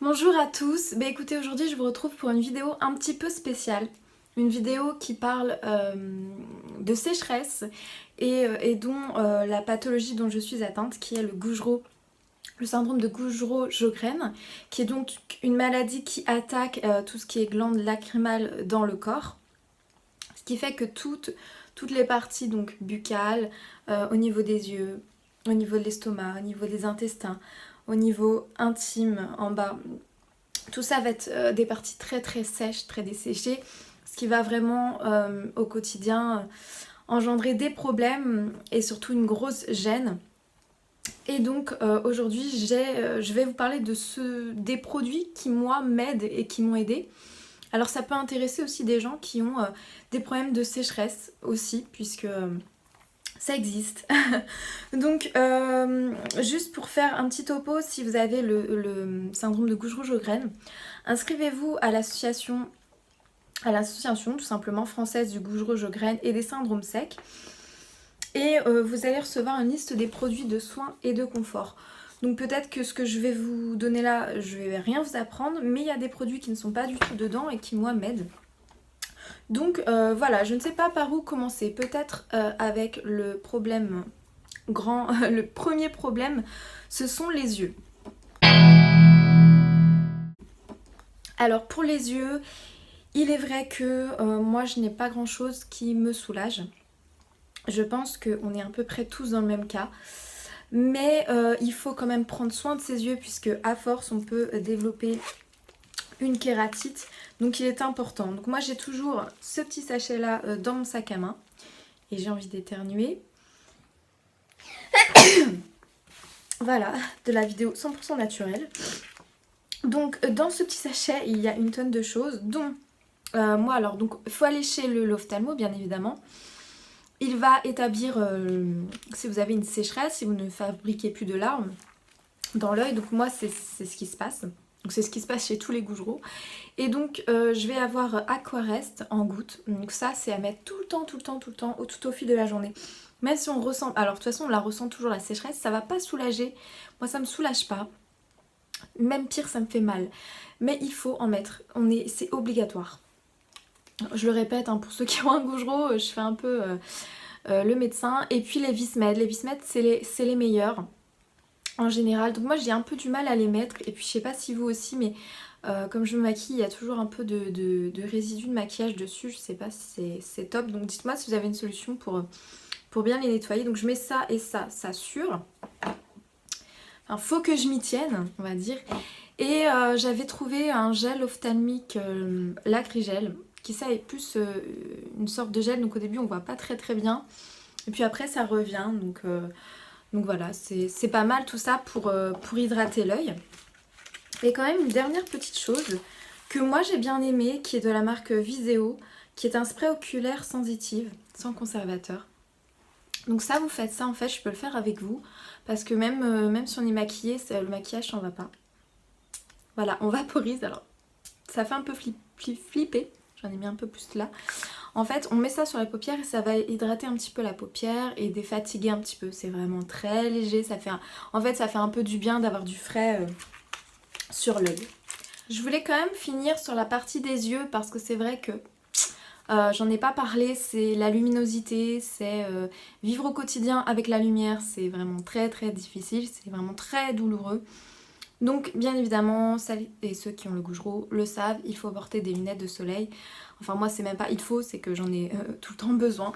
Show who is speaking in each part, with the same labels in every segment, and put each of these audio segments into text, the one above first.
Speaker 1: Bonjour à tous, écoutez, aujourd'hui je vous retrouve pour une vidéo un petit peu spéciale. Une vidéo qui parle de sécheresse et dont la pathologie dont je suis atteinte, qui est le syndrome de Gougerot-Sjogren, qui est donc une maladie qui attaque tout ce qui est glandes lacrymales dans le corps. Ce qui fait que toutes les parties donc buccales, au niveau des yeux, au niveau de l'estomac, au niveau des intestins, au niveau intime en bas, tout ça va être des parties très très sèches, très desséchées, ce qui va vraiment au quotidien engendrer des problèmes et surtout une grosse gêne. Et donc aujourd'hui je vais vous parler des produits qui moi m'aident et qui m'ont aidé. Alors ça peut intéresser aussi des gens qui ont des problèmes de sécheresse aussi, puisque ça existe. Donc juste pour faire un petit topo, si vous avez le syndrome de Gougerot-Sjogren, inscrivez-vous à l'association tout simplement française du Gougerot-Sjogren et des syndromes secs. Et vous allez recevoir une liste des produits de soins et de confort. Donc peut-être que ce que je vais vous donner là, je vais rien vous apprendre, mais il y a des produits qui ne sont pas du tout dedans et qui moi m'aident. Donc voilà, je ne sais pas par où commencer. Peut-être avec le problème grand, le premier problème, ce sont les yeux. Alors pour les yeux, il est vrai que moi je n'ai pas grand chose qui me soulage. Je pense qu'on est à peu près tous dans le même cas. Mais il faut quand même prendre soin de ses yeux puisque à force on peut développer une kératite. Donc il est important. Donc moi j'ai toujours ce petit sachet là dans mon sac à main. Et j'ai envie d'éternuer. Voilà, de la vidéo 100% naturelle. Donc dans ce petit sachet il y a une tonne de choses dont moi alors donc il faut aller chez l'ophtalmo bien évidemment. Il va établir si vous avez une sécheresse, si vous ne fabriquez plus de larmes dans l'œil. Donc moi c'est ce qui se passe. Donc c'est ce qui se passe chez tous les Gougerot. Et donc je vais avoir Aquarest en gouttes. Donc ça c'est à mettre tout le temps, tout au fil de la journée. Même si on ressent, alors de toute façon on la ressent toujours la sécheresse, ça va pas soulager. Moi ça me soulage pas. Même pire ça me fait mal. Mais il faut en mettre, c'est obligatoire. Je le répète, hein, pour ceux qui ont un Gougerot, je fais un peu le médecin. Et puis les Vismed. Les Vismed c'est les meilleurs en général. Donc moi j'ai un peu du mal à les mettre. Et puis je sais pas si vous aussi, mais comme je me maquille, il y a toujours un peu de résidus de maquillage dessus. Je sais pas si c'est top. Donc dites-moi si vous avez une solution pour bien les nettoyer. Donc je mets ça et ça sur. Enfin, faut que je m'y tienne, on va dire. Et j'avais trouvé un gel ophtalmique Lacrigel, qui ça est plus une sorte de gel. Donc au début on voit pas très bien. Et puis après ça revient. Donc voilà, c'est pas mal tout ça pour hydrater l'œil. Et quand même une dernière petite chose que moi j'ai bien aimé, qui est de la marque Viseo, qui est un spray oculaire sensitive, sans conservateur. Donc ça vous faites ça en fait, je peux le faire avec vous, parce que même si on est maquillé, le maquillage s'en va pas. Voilà, on vaporise, alors ça fait un peu flipper, j'en ai mis un peu plus là. En fait, on met ça sur la paupière et ça va hydrater un petit peu la paupière et défatiguer un petit peu. C'est vraiment très léger, en fait ça fait un peu du bien d'avoir du frais sur l'œil. Je voulais quand même finir sur la partie des yeux parce que c'est vrai que j'en ai pas parlé, c'est la luminosité, c'est vivre au quotidien avec la lumière, c'est vraiment très difficile, c'est vraiment très douloureux. Donc bien évidemment, celles et ceux qui ont le Gougerot le savent, il faut porter des lunettes de soleil. Enfin moi c'est même pas il faut, c'est que j'en ai tout le temps besoin.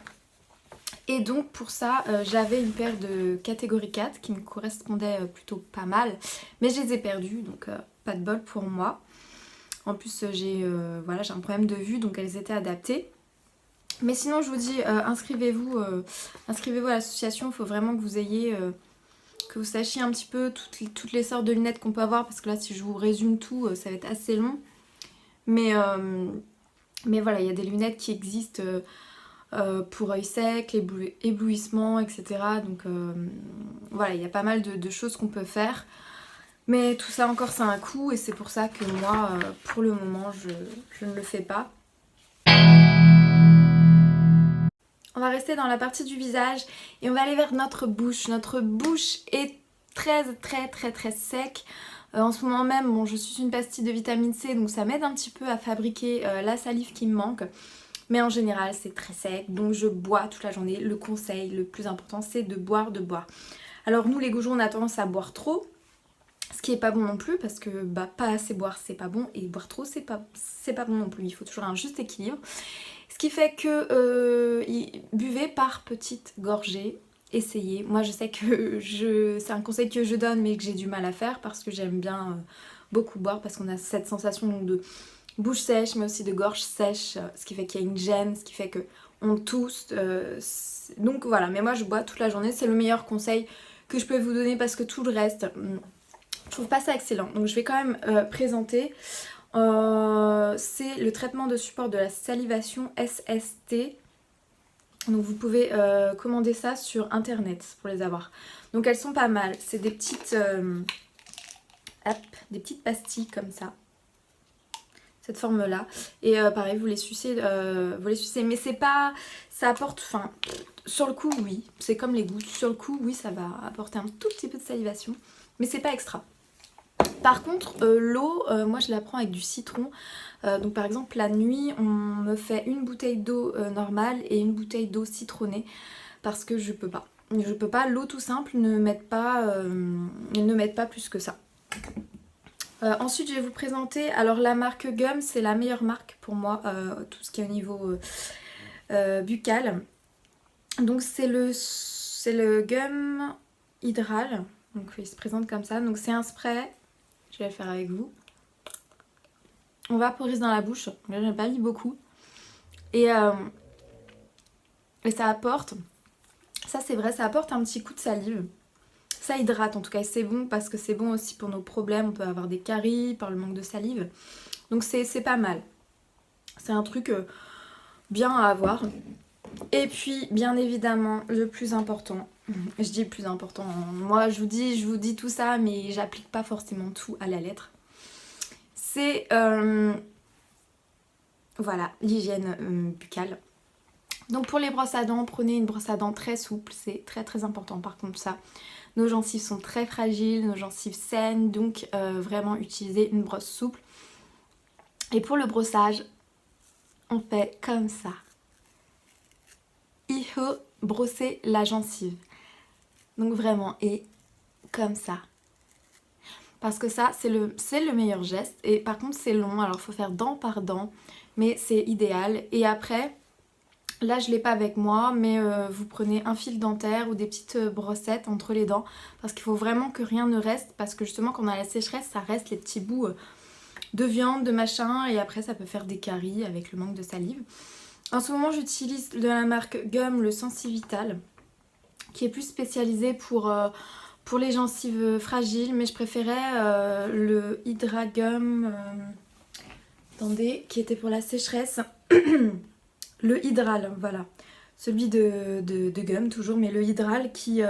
Speaker 1: Et donc pour ça, j'avais une paire de catégorie 4 qui me correspondait plutôt pas mal. Mais je les ai perdues, donc pas de bol pour moi. En plus j'ai un problème de vue, donc elles étaient adaptées. Mais sinon je vous dis, inscrivez-vous à l'association, il faut vraiment que vous ayez... que vous sachiez un petit peu toutes les sortes de lunettes qu'on peut avoir, parce que là si je vous résume tout ça va être assez long, mais voilà, il y a des lunettes qui existent pour œil sec, éblouissement, etc. Donc voilà, il y a pas mal de choses qu'on peut faire, mais tout ça encore ça a un coût, et c'est pour ça que moi pour le moment je ne le fais pas. On va rester dans la partie du visage et on va aller vers notre bouche. Notre bouche est très sec. En ce moment même, bon, je suis une pastille de vitamine C, donc ça m'aide un petit peu à fabriquer la salive qui me manque. Mais en général, c'est très sec, donc je bois toute la journée. Le conseil le plus important, c'est de boire, de boire. Alors nous, les goujons, on a tendance à boire trop, ce qui est pas bon non plus, parce que pas assez boire, c'est pas bon, et boire trop, c'est pas bon non plus. Il faut toujours un juste équilibre. Ce qui fait que buvez par petites gorgées. Essayez. Moi je sais que c'est un conseil que je donne mais que j'ai du mal à faire parce que j'aime bien beaucoup boire parce qu'on a cette sensation donc, de bouche sèche mais aussi de gorge sèche, ce qui fait qu'il y a une gêne, ce qui fait que on tousse. Donc voilà, mais moi je bois toute la journée, c'est le meilleur conseil que je peux vous donner parce que tout le reste, je trouve pas ça excellent. Donc je vais quand même présenter. C'est le traitement de support de la salivation SST. Donc vous pouvez commander ça sur internet pour les avoir. Donc elles sont pas mal. C'est des petites pastilles comme ça. Cette forme là. Et pareil, vous les sucez. Mais c'est pas... Ça apporte... Enfin, sur le coup, oui. C'est comme les gouttes. Sur le coup, oui, ça va apporter un tout petit peu de salivation. Mais c'est pas extra. Par contre, l'eau, moi je la prends avec du citron. Donc par exemple la nuit on me fait une bouteille d'eau normale et une bouteille d'eau citronnée parce que je peux pas. Je peux pas, l'eau tout simple ne m'aide pas plus que ça. Ensuite je vais vous présenter, alors la marque Gum c'est la meilleure marque pour moi, tout ce qui est au niveau buccal. Donc c'est le Gum Hydral, donc il se présente comme ça, donc c'est un spray, je vais le faire avec vous. On vaporise dans la bouche, là j'ai pas mis beaucoup. Et ça apporte, ça c'est vrai, ça apporte un petit coup de salive. Ça hydrate en tout cas, c'est bon parce que c'est bon aussi pour nos problèmes. On peut avoir des caries par le manque de salive. Donc c'est pas mal. C'est un truc bien à avoir. Et puis bien évidemment le plus important, je dis le plus important, moi je vous dis tout ça mais j'applique pas forcément tout à la lettre. C'est voilà, l'hygiène buccale. Donc pour les brosses à dents, prenez une brosse à dents très souple, c'est très très important par contre ça. Nos gencives sont très fragiles, nos gencives saignent, donc vraiment utilisez une brosse souple. Et pour le brossage, on fait comme ça. Il faut brosser la gencive. Donc vraiment, et comme ça. Parce que ça, c'est le meilleur geste. Et par contre, c'est long, alors il faut faire dent par dent. Mais c'est idéal. Et après, là je l'ai pas avec moi, mais vous prenez un fil dentaire ou des petites brossettes entre les dents. Parce qu'il faut vraiment que rien ne reste. Parce que justement, quand on a la sécheresse, ça reste les petits bouts de viande, de machin. Et après, ça peut faire des caries avec le manque de salive. En ce moment, j'utilise de la marque Gum le Sensivital, qui est plus spécialisé pour les gencives fragiles, mais je préférais le Hydragum, attendez, qui était pour la sécheresse, le Hydral, voilà, celui de Gum toujours, mais le Hydral qui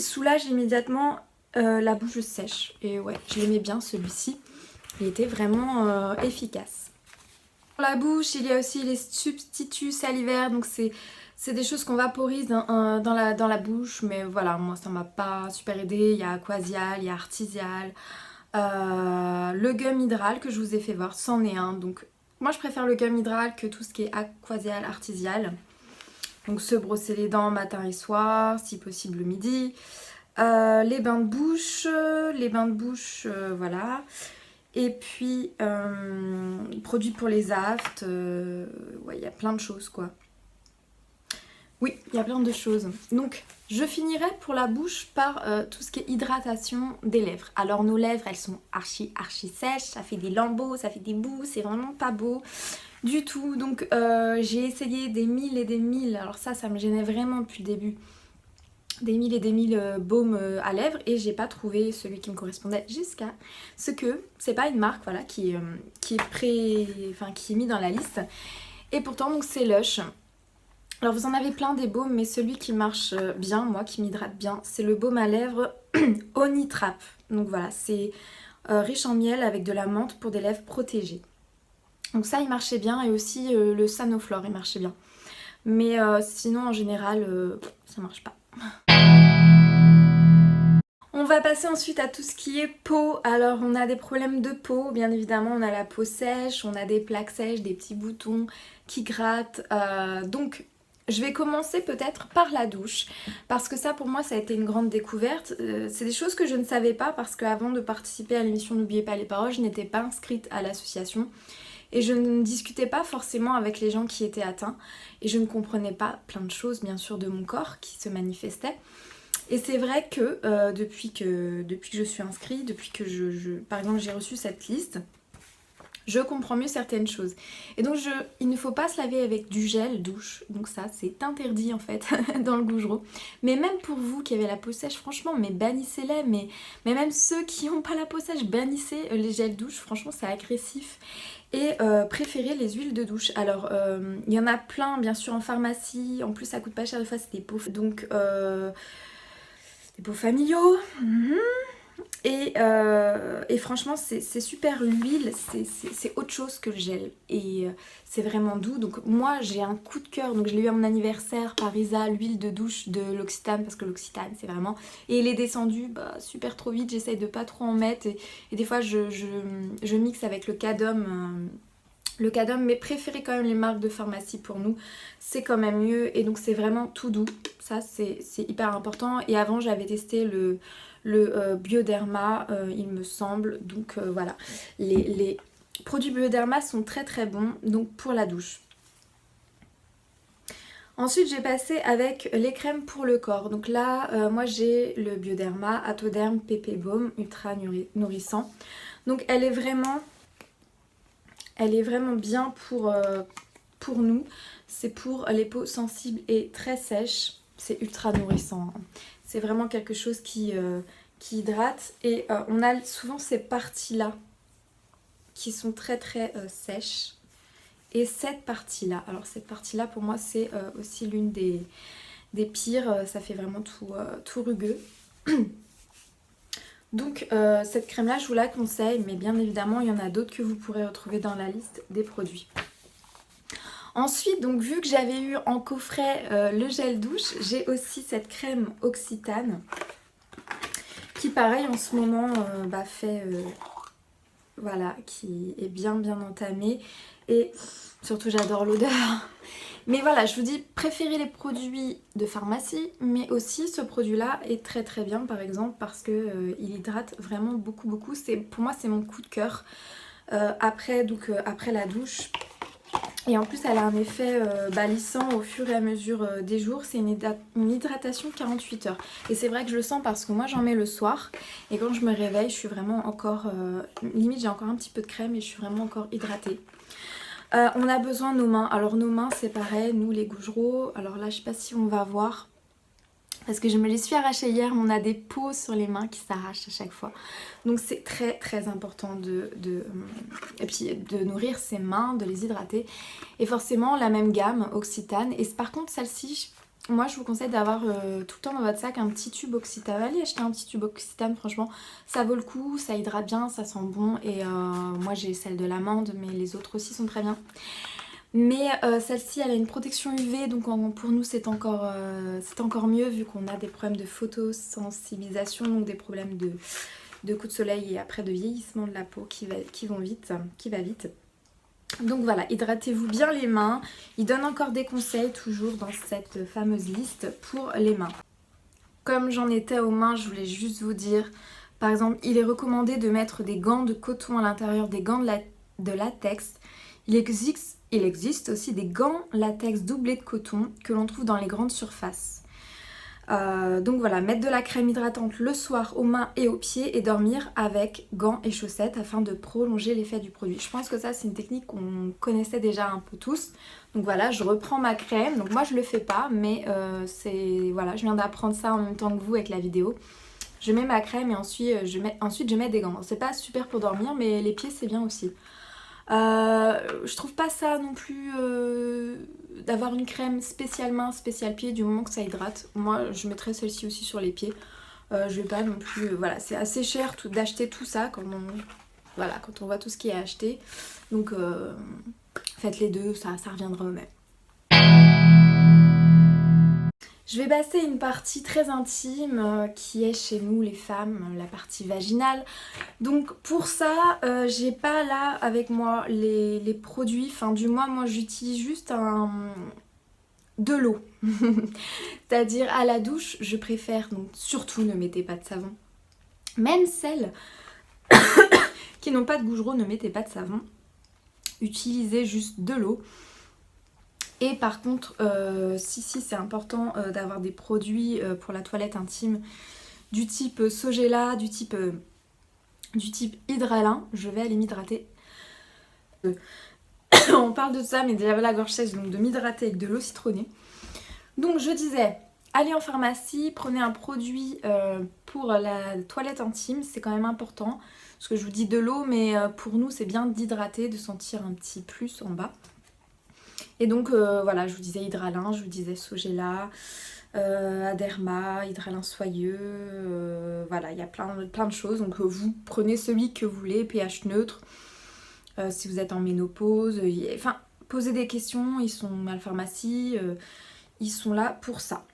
Speaker 1: soulage immédiatement la bouche sèche. Et ouais, je l'aimais bien celui-ci, il était vraiment efficace. Pour la bouche, il y a aussi les substituts salivaires, donc c'est des choses qu'on vaporise dans la bouche, mais voilà, moi ça m'a pas super aidé. Il y a Aquasial, il y a Artisial, le Gum Hydral que je vous ai fait voir, c'en est un. Donc moi je préfère le Gum Hydral que tout ce qui est Aquasial, Artisial. Donc se brosser les dents matin et soir, si possible le midi. Les bains de bouche, voilà. Et puis, produits pour les aftes, ouais, il y a plein de choses quoi. Oui, il y a plein de choses. Donc, je finirai pour la bouche par tout ce qui est hydratation des lèvres. Alors, nos lèvres, elles sont archi sèches, ça fait des lambeaux, ça fait des bouts, c'est vraiment pas beau du tout. Donc, j'ai essayé des mille et des mille, alors ça me gênait vraiment depuis le début. Des mille et des mille baumes à lèvres et j'ai pas trouvé celui qui me correspondait jusqu'à ce que c'est pas une marque voilà qui est mis dans la liste et pourtant donc c'est Lush. Alors vous en avez plein des baumes mais celui qui marche bien, moi qui m'hydrate bien, c'est le baume à lèvres Onitrap. Donc voilà, c'est riche en miel avec de la menthe pour des lèvres protégées. Donc ça il marchait bien et aussi le Sanoflore il marchait bien. Mais sinon en général ça marche pas. On va passer ensuite à tout ce qui est peau. Alors on a des problèmes de peau, bien évidemment on a la peau sèche, on a des plaques sèches, des petits boutons qui grattent. Donc je vais commencer peut-être par la douche parce que ça pour moi ça a été une grande découverte. C'est des choses que je ne savais pas parce qu'avant de participer à l'émission N'oubliez pas les paroles, je n'étais pas inscrite à l'association. Et je ne discutais pas forcément avec les gens qui étaient atteints. Et je ne comprenais pas plein de choses bien sûr de mon corps qui se manifestaient. Et c'est vrai que, depuis que je suis inscrite, depuis que par exemple j'ai reçu cette liste, je comprends mieux certaines choses. Et donc il ne faut pas se laver avec du gel douche, donc ça c'est interdit en fait dans le Goujereau. Mais même pour vous qui avez la peau sèche, franchement, mais bannissez-les, mais même ceux qui n'ont pas la peau sèche, bannissez les gels douche, franchement c'est agressif. Et préférez les huiles de douche. Alors il y en a plein bien sûr en pharmacie, en plus ça coûte pas cher, des fois c'est des pots. Donc des pots familiaux. Et franchement c'est super, l'huile c'est autre chose que le gel et c'est vraiment doux. Donc moi j'ai un coup de cœur, donc je l'ai eu à mon anniversaire par Isa, l'huile de douche de l'Occitane, parce que l'Occitane c'est vraiment, et il est descendu super trop vite, j'essaye de pas trop en mettre et des fois je mixe avec le Cadum. Le Cadum, mais préférez quand même les marques de pharmacie pour nous, c'est quand même mieux. Et donc c'est vraiment tout doux, ça c'est hyper important. Et avant j'avais testé le Bioderma, il me semble. Donc voilà, les produits Bioderma sont très très bons donc pour la douche. Ensuite j'ai passé avec les crèmes pour le corps. Donc là moi j'ai le Bioderma Atoderm PP Baume Ultra Nourrissant. Donc elle est vraiment bien pour nous. C'est pour les peaux sensibles et très sèches. C'est ultra nourrissant. C'est vraiment quelque chose qui hydrate. Et on a souvent ces parties-là qui sont très très sèches. Et cette partie-là, alors cette partie-là pour moi c'est aussi l'une des pires. Ça fait vraiment tout rugueux. Donc cette crème là je vous la conseille, mais bien évidemment il y en a d'autres que vous pourrez retrouver dans la liste des produits. Ensuite, donc vu que j'avais eu en coffret le gel douche, j'ai aussi cette crème Occitane qui pareil en ce moment fait voilà, qui est bien entamée et surtout j'adore l'odeur. Mais voilà, je vous dis, préférez les produits de pharmacie, mais aussi ce produit-là est très très bien par exemple parce que il hydrate vraiment beaucoup. Pour moi c'est mon coup de cœur après la douche. Et en plus elle a un effet lissant au fur et à mesure des jours. C'est une hydratation 48 heures. Et c'est vrai que je le sens parce que moi j'en mets le soir. Et quand je me réveille je suis vraiment encore, limite j'ai encore un petit peu de crème et je suis vraiment encore hydratée. On a besoin de nos mains. Alors nos mains c'est pareil, nous les Goujereaux. Alors là je sais pas si on va voir. Parce que je me les suis arrachées hier, on a des peaux sur les mains qui s'arrachent à chaque fois. Donc c'est très très important et puis de nourrir ses mains, de les hydrater. Et forcément la même gamme, Occitane. Et par contre celle-ci, moi je vous conseille d'avoir tout le temps dans votre sac un petit tube Occitane. Allez acheter un petit tube Occitane, franchement ça vaut le coup, ça hydrate bien, ça sent bon. Et moi j'ai celle de l'amande, mais les autres aussi sont très bien. Mais celle-ci elle a une protection UV, donc pour nous c'est encore mieux vu qu'on a des problèmes de photosensibilisation, donc des problèmes de coups de soleil et après de vieillissement de la peau qui va vite. Donc voilà, hydratez-vous bien les mains. Il donne encore des conseils toujours dans cette fameuse liste pour les mains. Comme j'en étais aux mains, je voulais juste vous dire, par exemple, il est recommandé de mettre des gants de coton à l'intérieur des gants de latex. Il existe aussi des gants latex doublés de coton que l'on trouve dans les grandes surfaces. Donc voilà, mettre de la crème hydratante le soir aux mains et aux pieds et dormir avec gants et chaussettes afin de prolonger l'effet du produit. Je pense que ça c'est une technique qu'on connaissait déjà un peu tous. Donc voilà, je reprends ma crème. Donc moi je le fais pas, mais voilà, je viens d'apprendre ça en même temps que vous avec la vidéo. Je mets ma crème et ensuite je mets des gants. C'est pas super pour dormir, mais les pieds c'est bien aussi. Je trouve pas ça non plus d'avoir une crème spéciale main, spéciale pied, du moment que ça hydrate. Moi je mettrais celle-ci aussi sur les pieds. Je vais pas non plus, voilà, c'est assez cher d'acheter tout ça quand on voit tout ce qui est acheté. Donc faites les deux, ça reviendra au même. Je vais passer une partie très intime qui est chez nous les femmes, la partie vaginale. Donc pour ça, j'ai pas là avec moi les produits, enfin du moins moi j'utilise juste de l'eau. C'est-à-dire à la douche, je préfère, donc surtout ne mettez pas de savon. Même celles qui n'ont pas de gougerot, ne mettez pas de savon. Utilisez juste de l'eau. Et par contre, si c'est important d'avoir des produits pour la toilette intime du type Sogela, du type Hydralin, je vais aller m'hydrater. On parle de ça, mais j'avais la gorge sèche, donc de m'hydrater avec de l'eau citronnée. Donc je disais, allez en pharmacie, prenez un produit pour la toilette intime, c'est quand même important. Parce que je vous dis de l'eau, mais pour nous c'est bien d'hydrater, de sentir un petit plus en bas. Et donc voilà, je vous disais Hydralin, je vous disais Sogela, Aderma, Hydralin soyeux, voilà, il y a plein de choses. Donc vous prenez celui que vous voulez, pH neutre, si vous êtes en ménopause, enfin posez des questions, ils sont à la pharmacie, ils sont là pour ça.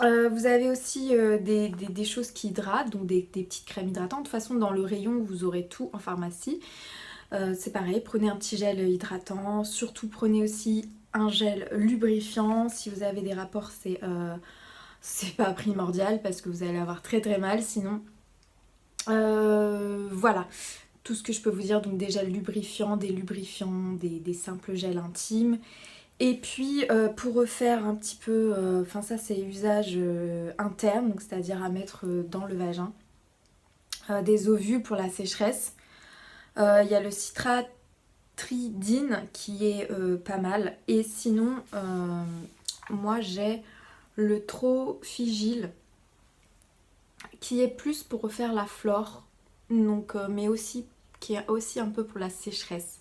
Speaker 1: Vous avez aussi des choses qui hydratent, donc des petites crèmes hydratantes. De toute façon, dans le rayon, vous aurez tout en pharmacie. C'est pareil, prenez un petit gel hydratant, surtout prenez aussi un gel lubrifiant. Si vous avez des rapports, c'est pas primordial parce que vous allez avoir très très mal sinon. Voilà, tout ce que je peux vous dire, donc des gels lubrifiants, des simples gels intimes. Et puis pour refaire un petit peu, enfin ça c'est usage interne, donc c'est-à-dire à mettre dans le vagin, des ovules pour la sécheresse. Il y a le citratridine qui est pas mal. Et sinon, moi j'ai le Trofigil qui est plus pour refaire la flore, donc, mais aussi qui est aussi un peu pour la sécheresse.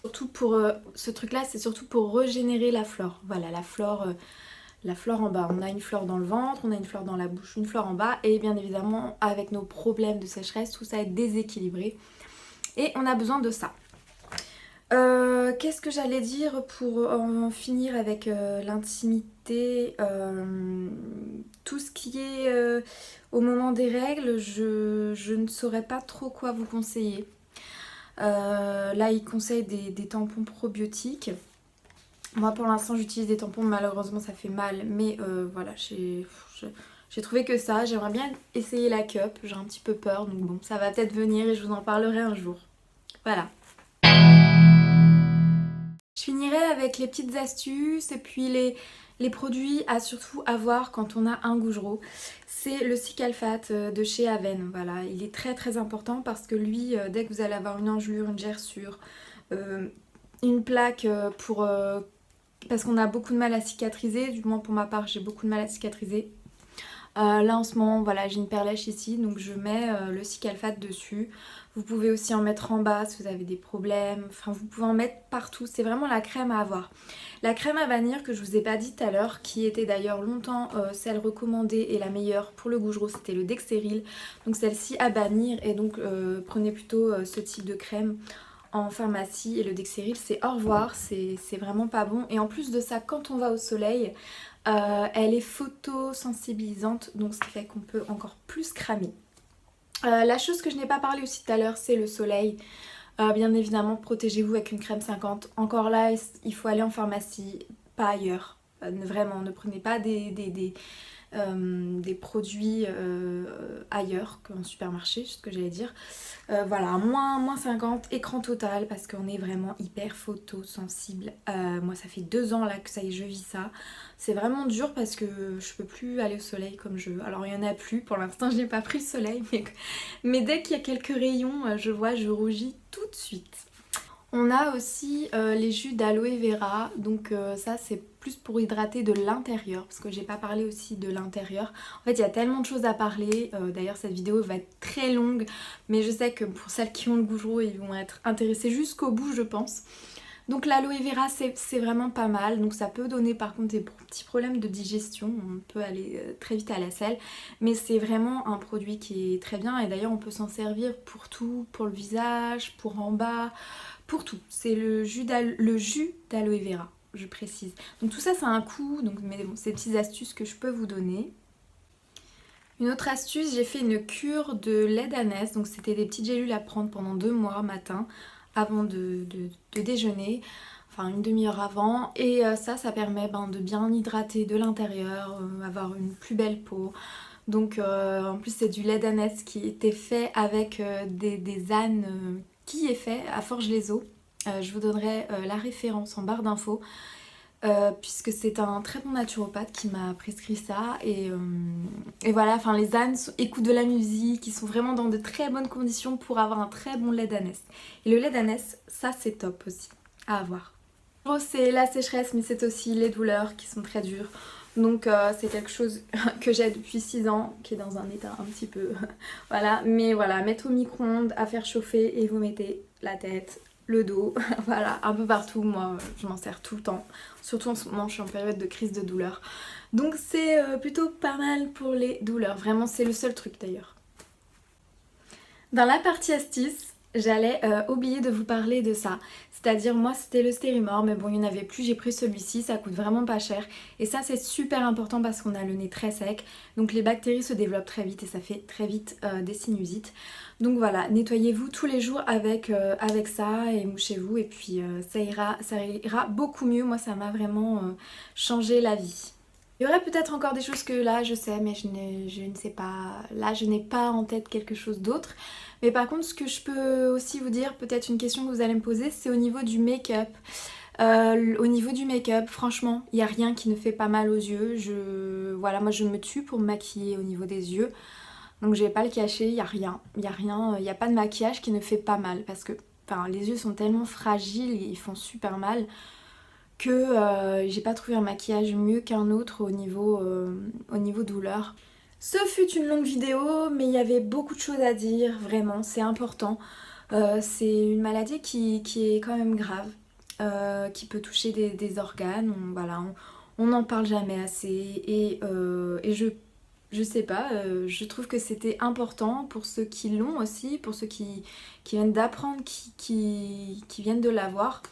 Speaker 1: Surtout pour ce truc là, c'est surtout pour régénérer la flore. Voilà, la flore en bas. On a une flore dans le ventre, on a une flore dans la bouche, une flore en bas. Et bien évidemment, avec nos problèmes de sécheresse, tout ça est déséquilibré. Et on a besoin de ça. Qu'est-ce que j'allais dire pour en finir avec l'intimité, tout ce qui est au moment des règles, je ne saurais pas trop quoi vous conseiller. Là, il conseille des tampons probiotiques. Moi, pour l'instant, j'utilise des tampons. Malheureusement, ça fait mal. Mais voilà, j'ai trouvé que ça. J'aimerais bien essayer la cup. J'ai un petit peu peur. Donc bon, ça va peut-être venir et je vous en parlerai un jour. Voilà. Je finirai avec les petites astuces et puis les produits à surtout avoir quand on a un gougerot. C'est le Cicalfate de chez Aven. Voilà, il est très très important parce que lui, dès que vous allez avoir une engelure, une gerçure, une plaque parce qu'on a beaucoup de mal à cicatriser, du moins pour ma part j'ai beaucoup de mal à cicatriser. Là en ce moment, voilà, j'ai une perlèche ici, donc je mets le Cicalfate dessus. Vous pouvez aussi en mettre en bas si vous avez des problèmes. Enfin, vous pouvez en mettre partout. C'est vraiment la crème à avoir. La crème à bannir que je vous ai pas dit tout à l'heure, qui était d'ailleurs longtemps celle recommandée et la meilleure pour le gougerot, c'était le Dexéril. Donc celle-ci à bannir, et donc prenez plutôt ce type de crème en pharmacie. Et le Dexéril, c'est au revoir, c'est vraiment pas bon. Et en plus de ça, quand on va au soleil, elle est photosensibilisante, donc ce qui fait qu'on peut encore plus cramer. La chose que je n'ai pas parlé aussi tout à l'heure, c'est le soleil. Bien évidemment, protégez-vous avec une crème 50. Encore là, il faut aller en pharmacie, pas ailleurs. Vraiment, ne prenez pas des produits ailleurs qu'en supermarché, c'est ce que j'allais dire. Voilà, moins 50, écran total, parce qu'on est vraiment hyper photosensible. Moi, ça fait 2 ans là que ça y est, je vis ça. C'est vraiment dur parce que je peux plus aller au soleil comme je veux. Alors, il n'y en a plus, pour l'instant, je n'ai pas pris le soleil, mais dès qu'il y a quelques rayons, je rougis tout de suite. On a aussi les jus d'aloe vera, donc ça c'est plus pour hydrater de l'intérieur, parce que j'ai pas parlé aussi de l'intérieur. En fait il y a tellement de choses à parler, d'ailleurs cette vidéo va être très longue, mais je sais que pour celles qui ont le gougerot ils vont être intéressées jusqu'au bout je pense. Donc l'aloe vera c'est vraiment pas mal, donc ça peut donner par contre des petits problèmes de digestion, on peut aller très vite à la selle, mais c'est vraiment un produit qui est très bien et d'ailleurs on peut s'en servir pour tout, pour le visage, pour en bas, pour tout. C'est le jus d'aloe vera. je précise. Donc tout ça, ça a un coût, donc, mais bon, c'est des petites astuces que je peux vous donner. Une autre astuce, j'ai fait une cure de lait d'ânesse, donc c'était des petites gélules à prendre pendant 2 mois matin avant de déjeuner, enfin une demi-heure avant, et ça permet de bien hydrater de l'intérieur, avoir une plus belle peau. Donc en plus c'est du lait d'ânesse qui était fait avec des ânes qui est fait à Forges-les-Eaux. Je vous donnerai la référence en barre d'infos. Puisque c'est un très bon naturopathe qui m'a prescrit ça et voilà, enfin les ânes écoutent de la musique, ils sont vraiment dans de très bonnes conditions pour avoir un très bon lait d'ânesse. Et le lait d'ânesse, ça c'est top aussi à avoir. En gros c'est la sécheresse mais c'est aussi les douleurs qui sont très dures. Donc c'est quelque chose que j'ai depuis 6 ans, qui est dans un état un petit peu... voilà, mais voilà, mettre au micro-ondes, à faire chauffer et vous mettez la tête, le dos, voilà, un peu partout. Moi je m'en sers tout le temps, surtout en ce moment je suis en période de crise de douleur. Donc c'est plutôt pas mal pour les douleurs, vraiment c'est le seul truc d'ailleurs. Dans la partie astuce, j'allais oublier de vous parler de ça. C'est-à-dire moi c'était le Stérimor, mais bon il n'y en avait plus, j'ai pris celui-ci, ça coûte vraiment pas cher. Et ça c'est super important parce qu'on a le nez très sec, donc les bactéries se développent très vite et ça fait très vite des sinusites. Donc voilà, nettoyez-vous tous les jours avec ça et mouchez-vous et puis ça ira beaucoup mieux. Moi ça m'a vraiment changé la vie. Il y aurait peut-être encore des choses que là je sais mais je ne sais pas, là je n'ai pas en tête quelque chose d'autre. Mais par contre ce que je peux aussi vous dire, peut-être une question que vous allez me poser, c'est au niveau du make-up. Au niveau du make-up, franchement, il n'y a rien qui ne fait pas mal aux yeux. Voilà, moi je me tue pour me maquiller au niveau des yeux. Donc je vais pas le cacher, il n'y a rien. Il n'y a pas de maquillage qui ne fait pas mal. Parce que les yeux sont tellement fragiles et ils font super mal que j'ai pas trouvé un maquillage mieux qu'un autre au niveau douleur. Ce fut une longue vidéo, mais il y avait beaucoup de choses à dire, vraiment, c'est important. C'est une maladie qui est quand même grave, qui peut toucher des organes, on n'en parle jamais assez et je sais pas, je trouve que c'était important pour ceux qui l'ont aussi, pour ceux qui viennent d'apprendre, qui viennent de l'avoir,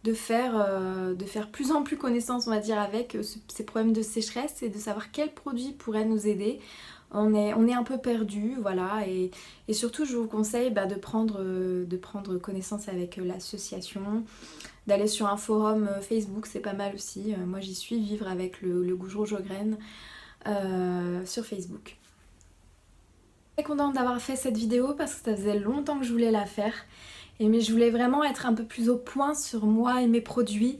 Speaker 1: de faire plus en plus connaissance on va dire avec ces problèmes de sécheresse et de savoir quels produits pourraient nous aider. On est un peu perdu, voilà, et surtout je vous conseille de prendre connaissance avec l'association, d'aller sur un forum Facebook, c'est pas mal aussi. Moi j'y suis, vivre avec le Gouge Rouge aux graines sur Facebook. Je suis très contente d'avoir fait cette vidéo parce que ça faisait longtemps que je voulais la faire. Mais je voulais vraiment être un peu plus au point sur moi et mes produits.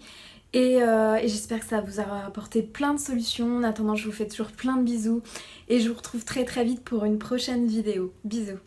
Speaker 1: Et j'espère que ça vous aura apporté plein de solutions. En attendant, je vous fais toujours plein de bisous. Et je vous retrouve très très vite pour une prochaine vidéo. Bisous.